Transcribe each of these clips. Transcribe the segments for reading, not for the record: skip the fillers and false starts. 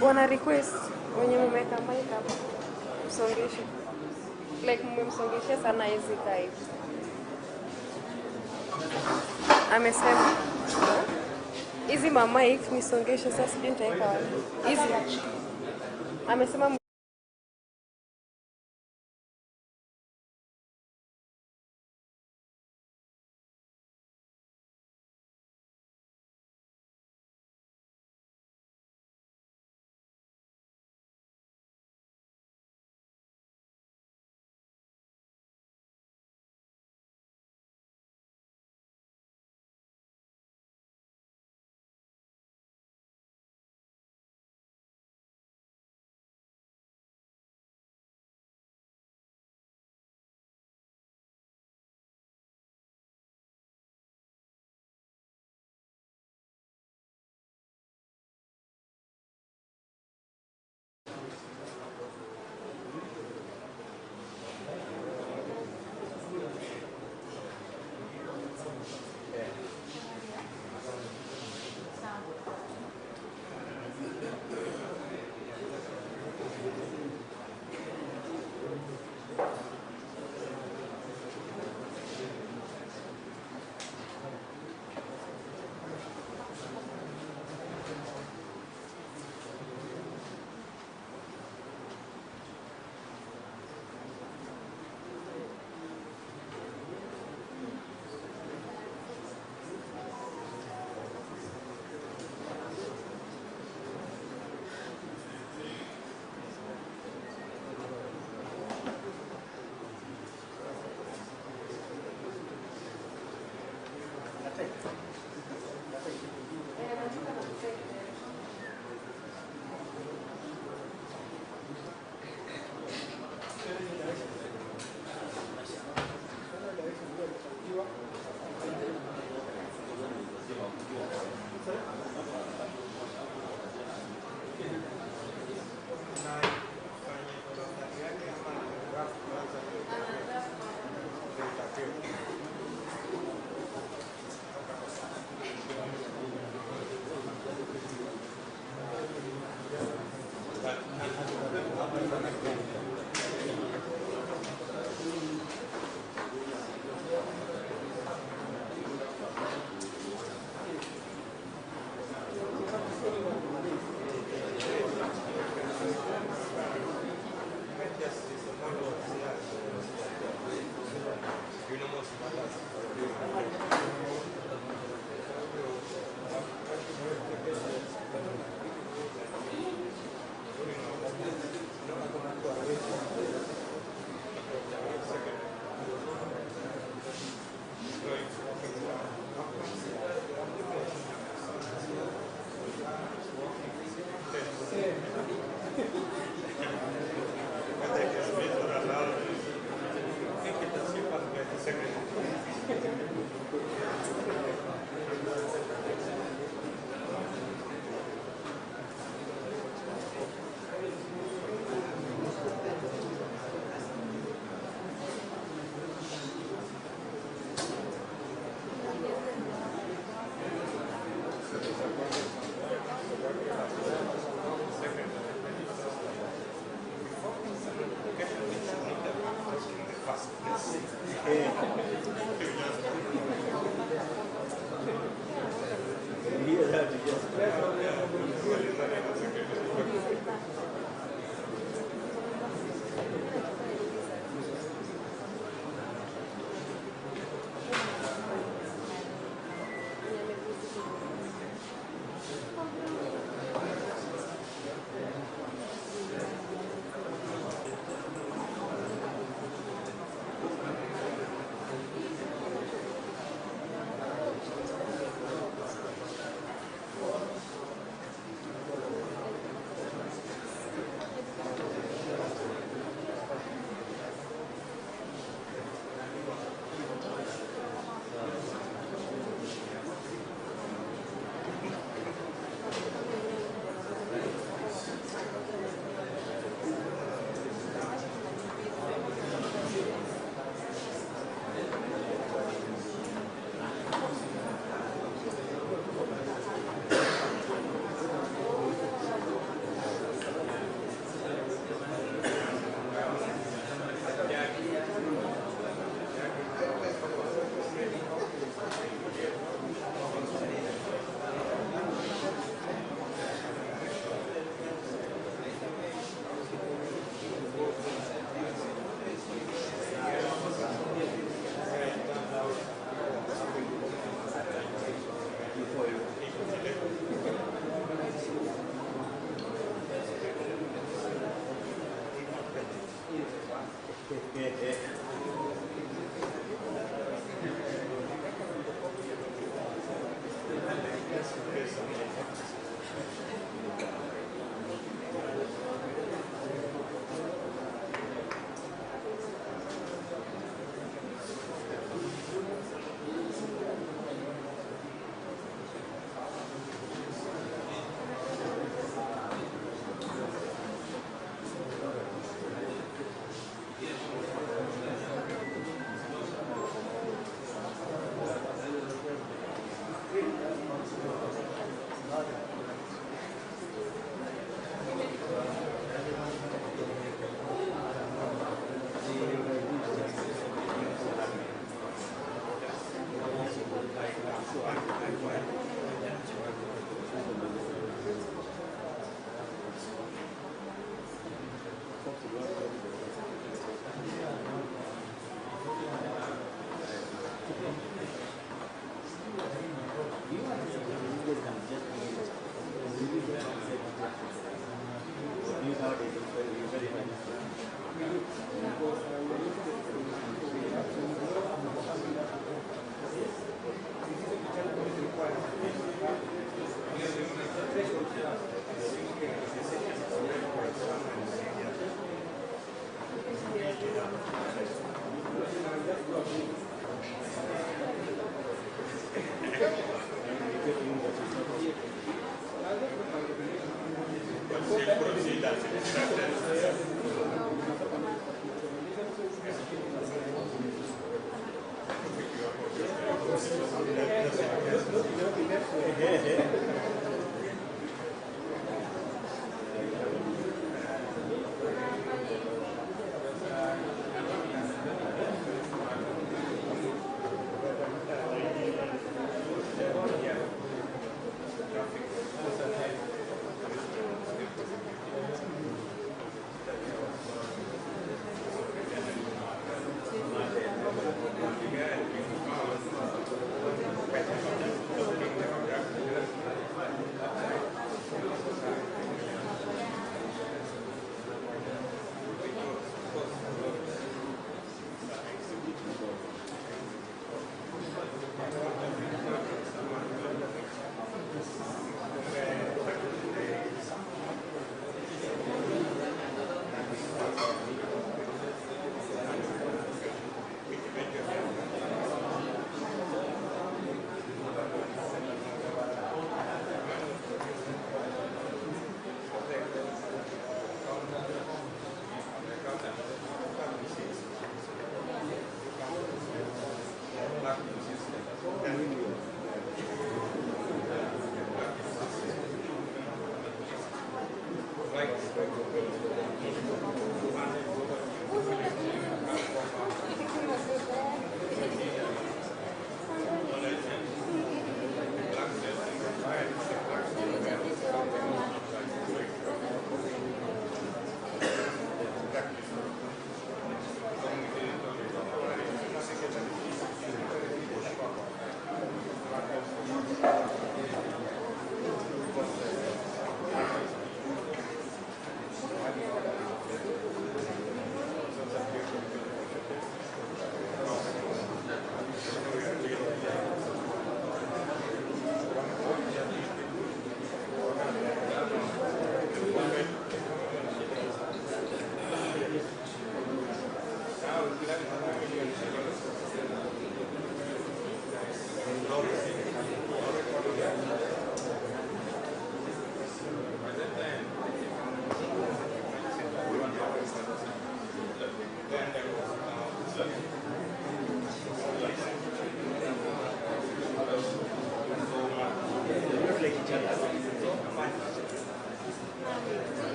wana request wenye mmeka mic hapa msongeshe, like mmemsongesha sana hizi type. Amesema hizi mama mic nisongeshe sasa, sijui nitaweka wapi hizi. Amesema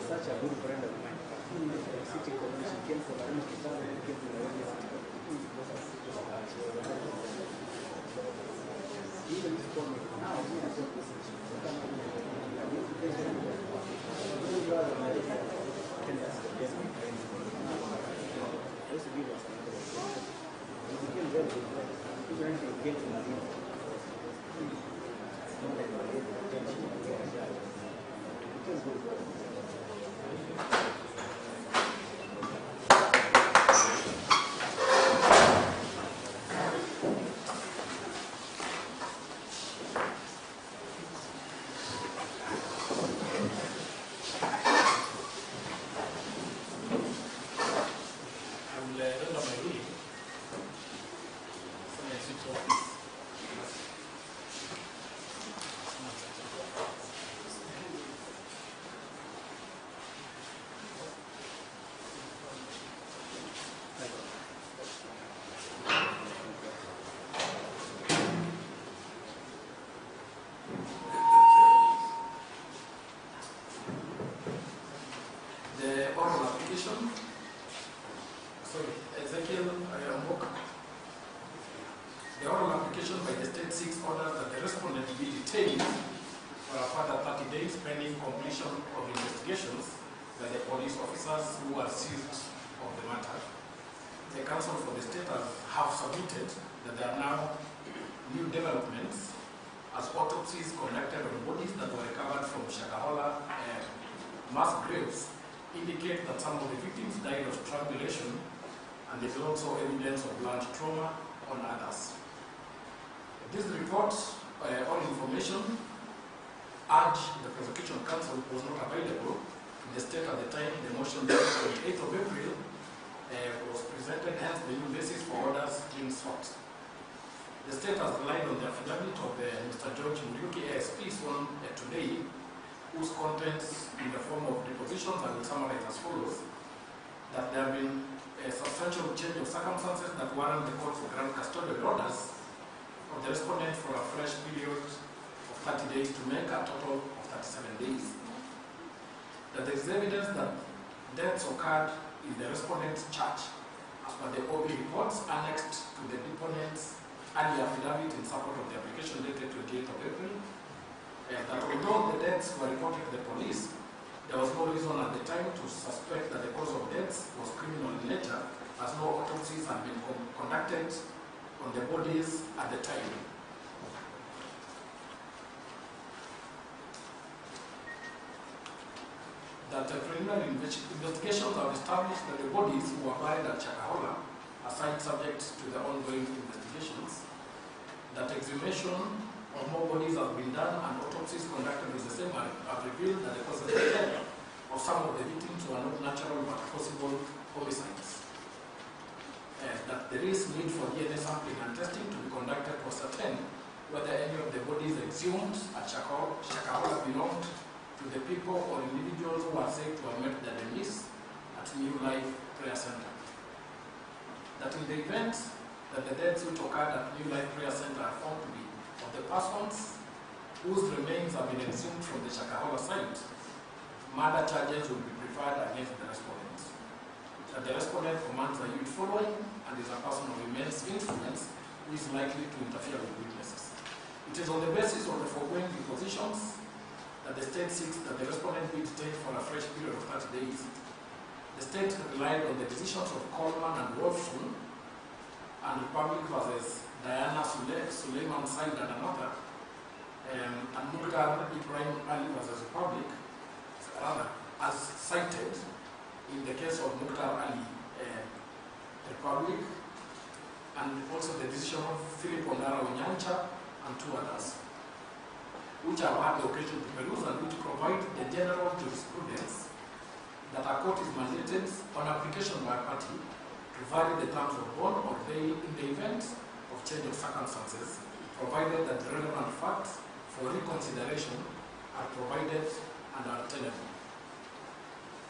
Such a good friend of mine. City Commission came for a week, came to Nairobi City. Even if for me, now we are just listening. Just to give us another experience. We became very good friends. Even if we get to know him, it's not like we get the attention. It was good. The oral application, Ezekiel book. The oral application by the state seeks order that the respondent be detained for a further 30 days pending completion of investigations by the police officers who are seized of the matter. The counsel for the state have submitted that there are now new developments as autopsies conducted on bodies that were recovered from Shakahola mass graves indicate that some of the victims died of strangulation and there is also evidence of blunt trauma on others. This report, all information, urged the prosecution counsel was not available in the state at the time the motion dated on the 8th of April was presented, hence the new basis for orders being sought. The state has relied on the affidavit of Mr. George Muriuki, ASP, sworn today, whose contents in the form of depositions I will summarize as follows: that there have been a substantial change of circumstances that warrant the court for grant custodial orders of the respondent for a fresh period of 30 days to make a total of 37 days. That there is evidence that deaths occurred in the respondent's church as per the OB reports annexed to the deponent's earlier affidavit in support of the application dated 28th of April, that although the deaths were reported to the police, there was no reason at the time to suspect that the cause of death was criminal in nature, as no autopsies had been conducted on the bodies at the time. That preliminary investigations have established that the bodies who were buried at Chakahola are site subject to the ongoing investigations. That exhumation of more bodies has been done and autopsies conducted with the same have revealed that the cause of death of some of the victims were not natural but possible homicides. That there is need for DNA sampling and testing to be conducted to ascertain whether any of the bodies exhumed at Chakahola belonged to the people or individuals who are said to have met their demise at New Life Prayer Center. That in the event that the deaths which occurred at New Life Prayer Center are found to be of the persons whose remains have been exhumed from the Chakahola site, murder charges will be preferred against the respondents. That the respondent commands a youth following and is a person of immense influence who is likely to interfere with witnesses. It is on the basis of the foregoing depositions that the state seeks that the respondent be detained for a fresh period of 30 days. The state relied on the decisions of Coleman and Wolfson and Republic versus Diana Suleiman Said and another, and Mukhtar Ibrahim Ali versus Republic, rather, as cited in the case of Mukhtar Ali Republic, and also the decision of Philip Ondara Onyancha and two others, which have had the occasion to peruse and which provide the general jurisprudence that a court is mandated on application by a party to vary the terms of bond or bail in the event of change of circumstances, provided that the relevant facts for reconsideration are provided and are tenable.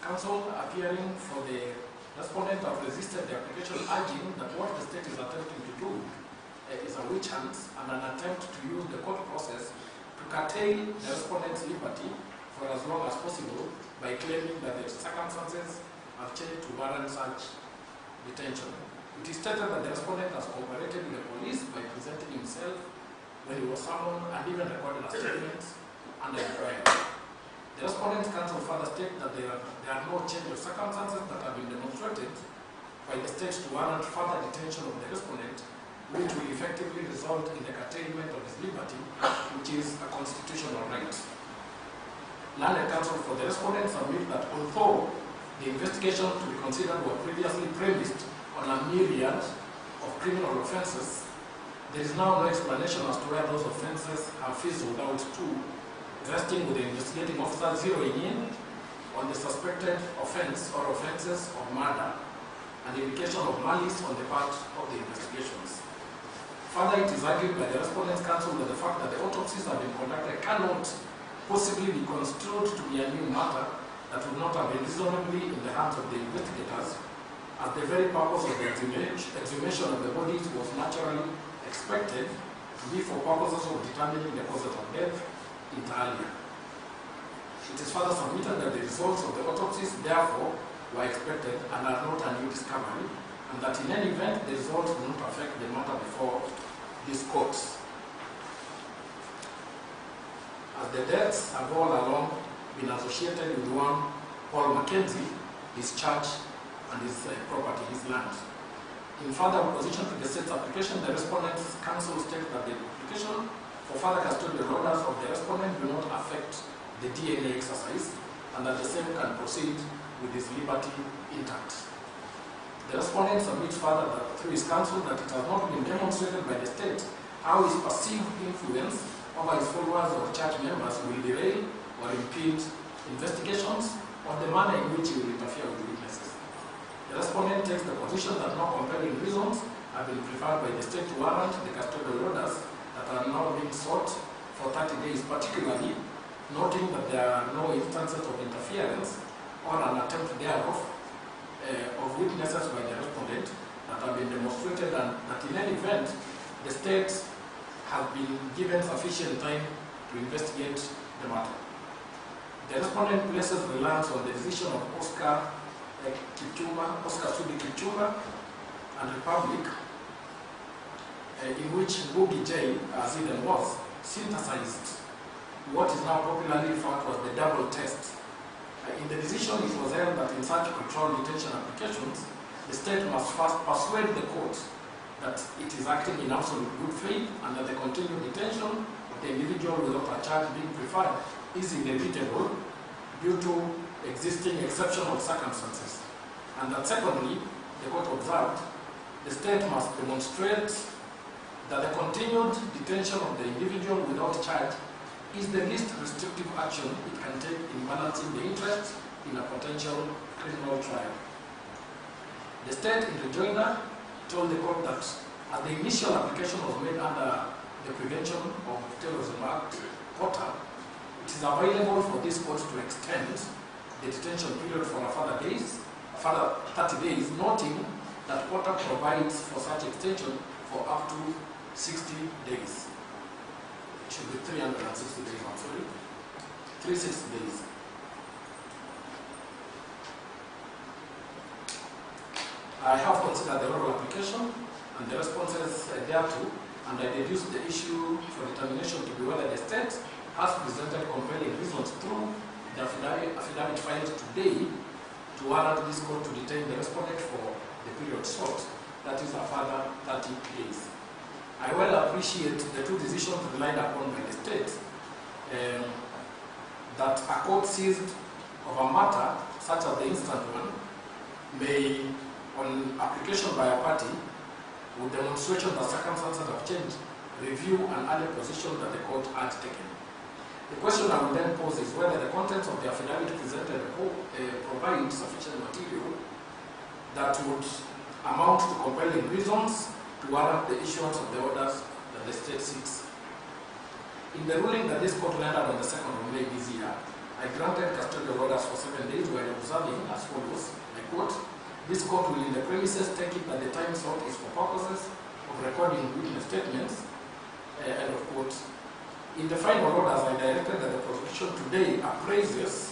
Counsel appearing for the respondent have resisted the application, urging that what the state is attempting to do is a witch hunt and an attempt to use the court process to curtail the respondent's liberty for as long as possible by claiming that the circumstances have changed to warrant such detention. It is stated that the respondent has cooperated with the police by presenting himself when he was summoned and even recorded a statement under trial. The respondent's counsel further state that there are no change of circumstances that have been demonstrated by the state to warrant further detention of the respondent, which will effectively result in the curtailment of his liberty, which is a constitutional right. Learned counsel for the respondent submit that although the investigation to be considered were previously premised on a myriad of criminal offences, there is now no explanation as to where those offences have fizzled out to, resting with the investigating officer zeroing in on the suspected offence or offences of murder and the indication of malice on the part of the investigations. Further, it is argued by the respondent's counsel that the fact that the autopsies have been conducted cannot possibly be construed to be a new matter that would not have been reasonably in the hands of the investigators, as the very purpose of the exhumation of the bodies was naturally expected to be for purposes of determining the causes of death inter alia. It is further submitted that the results of the autopsies, therefore, were expected and are not a new discovery, and that in any event, the results will not affect the matter before these courts. As the deaths have all along been associated with one Paul Mackenzie, his church and his property, his land. In further opposition to the state's application, the respondent's counsel stated that the application for further custodial orders of the respondent do not affect the DNA exercise and that the same can proceed with his liberty intact. The respondent submits further that through his counsel that it has not been demonstrated by the state how his perceived influence over his followers or church members will derail or impede investigations or the manner in which he will interfere with witnesses. The respondent takes the position that no compelling reasons have been preferred by the state to warrant the custodial orders that are now being sought for 30 days, particularly noting that there are no instances of interference or an attempt thereof of witnesses by the respondent that have been demonstrated, and that in any event, the state has been given sufficient time to investigate the matter. The respondent places reliance on the decision of Oscar Sudi Kipchumba and Republic, in which Ngugi J, as it then was, synthesized what is now popularly referred to as the double test. In the decision, it was held that in such controlled detention applications, the state must first persuade the court that it is acting in absolute good faith and that the continued detention of the individual without a charge being preferred is inevitable due to existing exceptional circumstances. And that secondly, the court observed, the state must demonstrate that the continued detention of the individual without charge is the least restrictive action it can take in balancing the interest in a potential criminal trial. The state in rejoinder told the court that as the initial application was made under the Prevention of Terrorism Act, (POTA), it is available for this court to extend the detention period for a further 30 days, noting that POTA provides for such extension for up to 60 days. It should be 360 days, I'm sorry. 360 days. I have considered the oral application and the responses thereto, and I deduced the issue for determination to be whether the state has presented compelling reasons through the affidavit filed today to warrant this court to detain the respondent for the period sought, that is a further 30 days. I well appreciate the two decisions relied upon by the state, that a court seized of a matter, such as the instant one, may, on application by a party, with demonstration that circumstances have changed, review an earlier position that the court had taken. The question I will then pose is whether the contents of the affidavit presented provide sufficient material that would amount to compelling reasons to warrant the issuance of the orders that the state seeks. In the ruling that this court rendered on the 2nd of May this year, I granted custodial orders for 7 days while observing as follows, I quote, "This court will in the premises take it that the time sought is for purposes of recording witness statements," end of quote. In the final orders, I directed that the prosecution today appraises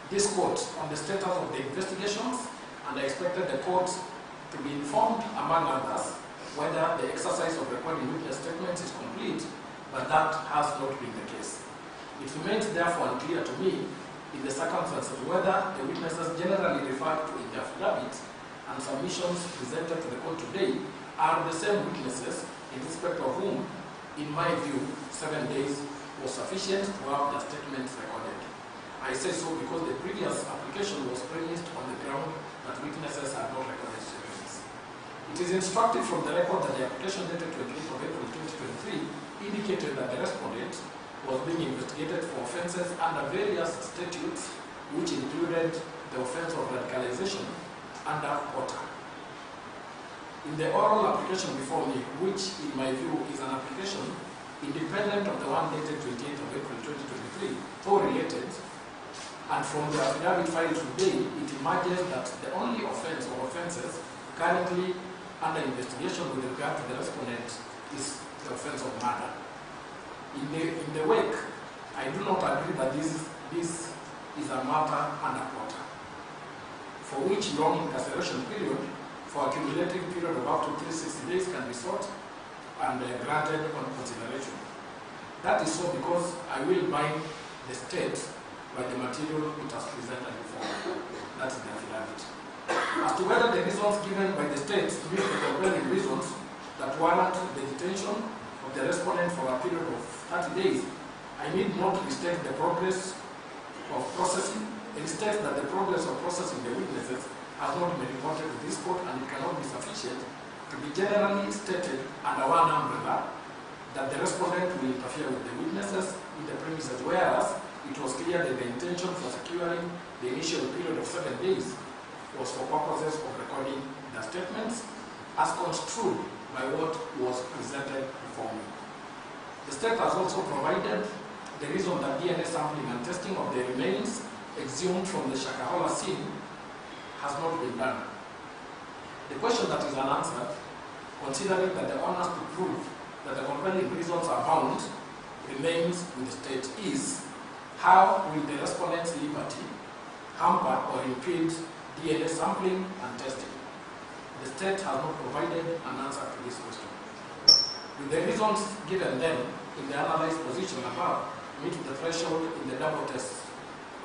this court on the status of the investigations, and I expected the court to be informed, among others, whether the exercise of recording witness statements is complete, but that has not been the case. It remains therefore unclear to me, in the circumstances, whether the witnesses generally referred to in the affidavit and submissions presented to the court today are the same witnesses in respect of whom, in my view, 7 days was sufficient to have their statements recorded. I say so because the previous application was premised on the ground that witnesses had not recorded statements. It is instructive from the record that the application dated 28th of April 2023 indicated that the respondent was being investigated for offences under various statutes, which included the offence of radicalization under POTA. In the oral application before me, which in my view is an application independent of the one dated 28th of April 2023, though related, and from the affidavit filed today, it emerges that the only offence or offences currently under investigation with regard to the respondent is the offence of murder. In the wake, I do not agree that this is a matter under POTA, for which long incarceration period for a cumulative period of up to 360 days can be sought and granted on consideration. That is so because I will bind the state by the material it has presented before. That is the affidavit. As to whether the reasons given by the state meet the compelling reasons that warrant the detention of the respondent for a period of 30 days, I need not restate the progress of processing. It states that the progress of processing the witnesses has not been reported to this court, and it cannot be sufficient to be generally stated under one umbrella that the respondent will interfere with the witnesses in the premises, whereas it was clear that the intention for securing the initial period of 7 days was for purposes of recording the statements as construed by what was presented before me. The state has also provided the reason that DNA sampling and testing of the remains exhumed from the Shakahola scene has not been done. The question that is unanswered, considering that the onus to prove that the compelling reasons are bound remains with the state, is how will the respondent's liberty hamper or impede DNA sampling and testing? The state has not provided an answer to this question. Do the reasons given then in the analyzed position above meet the threshold in the double test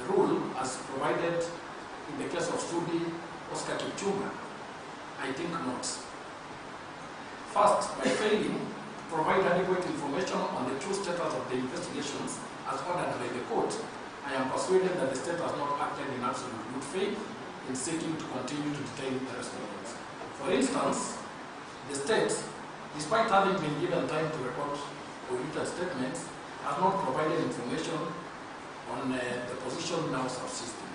rule as provided in the case of Sudi Oscar Kipchumba? I think not. First, by failing to provide adequate information on the true status of the investigations as ordered by the court, I am persuaded that the state has not acted in absolute good faith in seeking to continue to detain the respondents. For instance, the state, despite having been given time to record or written statements, has not provided information on the position now subsisting,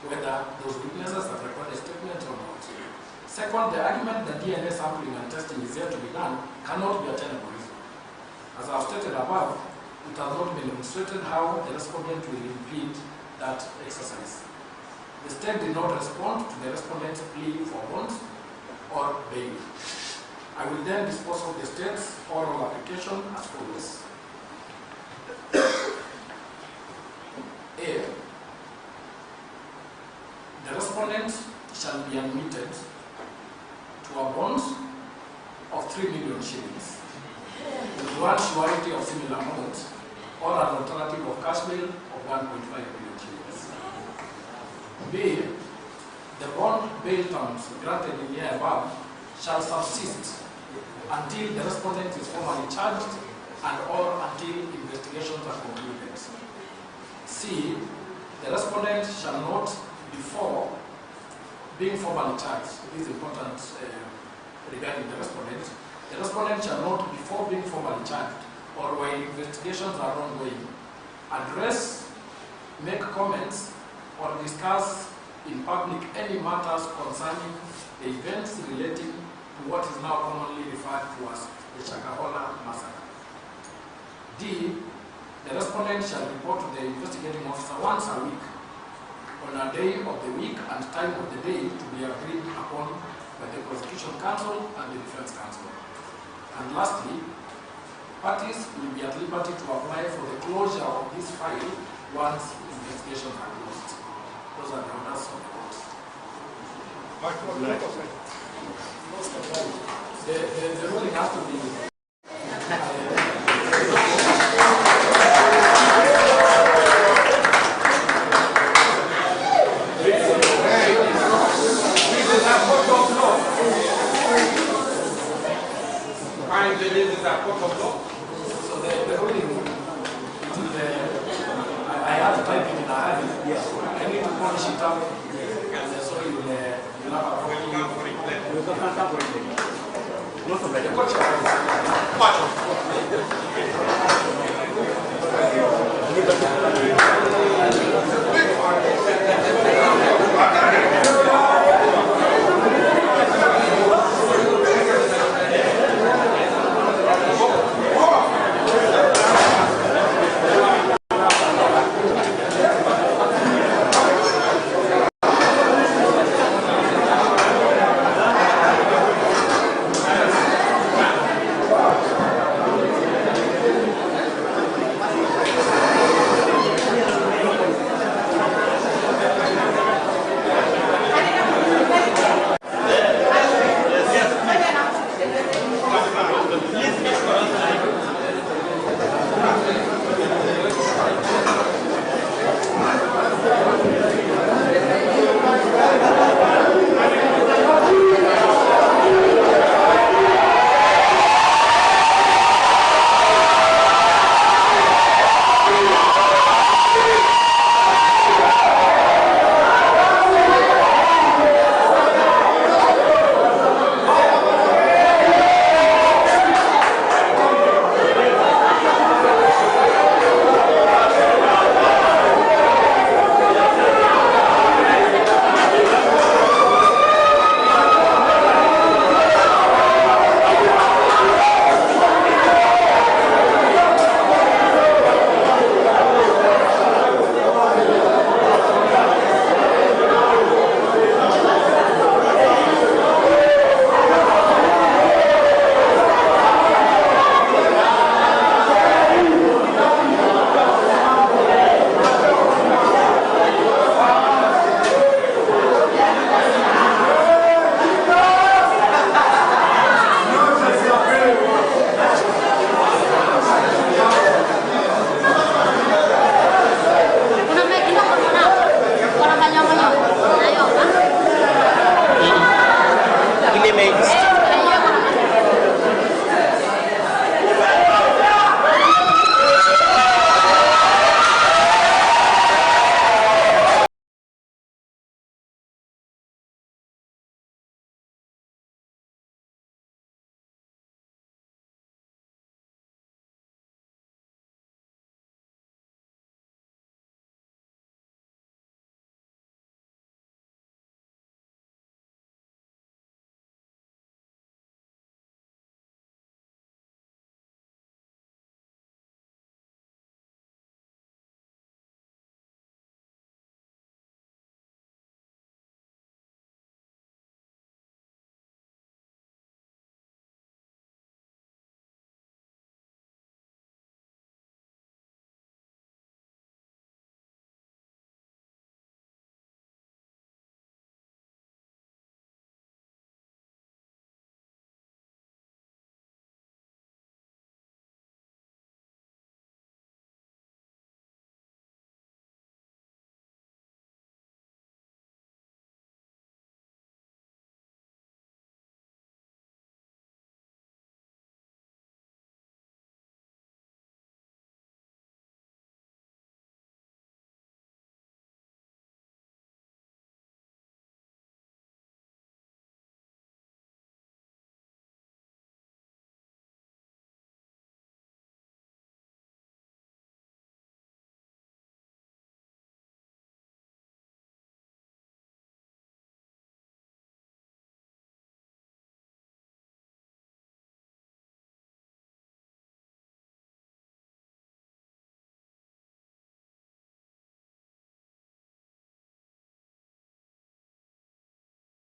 whether those witnesses have recorded statements or not. Second, the argument that DNA sampling and testing is yet to be done cannot be a tenable reason. As I have stated above, it has not been demonstrated how the respondent will impede that exercise. The state did not respond to the respondent's plea for bond or bail. I will then dispose of the state's oral application as follows. A. The respondent shall be admitted to a bond of 3 million shillings with one surety of similar amount or an alternative of cash bail of 1.5 million shillings. B. The bond bail terms granted in the above shall subsist until the respondent is formally charged and or until investigations are concluded. C. The respondent shall not, before being formally charged, it is important regarding the respondent shall not, before being formally charged or while investigations are ongoing, address, make comments, or discuss in public any matters concerning the events relating to what is now commonly referred to as the Shakahola massacre. D. The respondent shall report to the investigating officer once a week on a day of the week and time of the day to be agreed upon by the prosecution counsel and the defense counsel. And lastly, parties will be at liberty to apply for the closure of this file once investigations are closed. Those are the orders of the court. The ruling has to be so the ruling, I have to type it in a hurry. Yes. I need to polish it up, and so you'll have a problem. The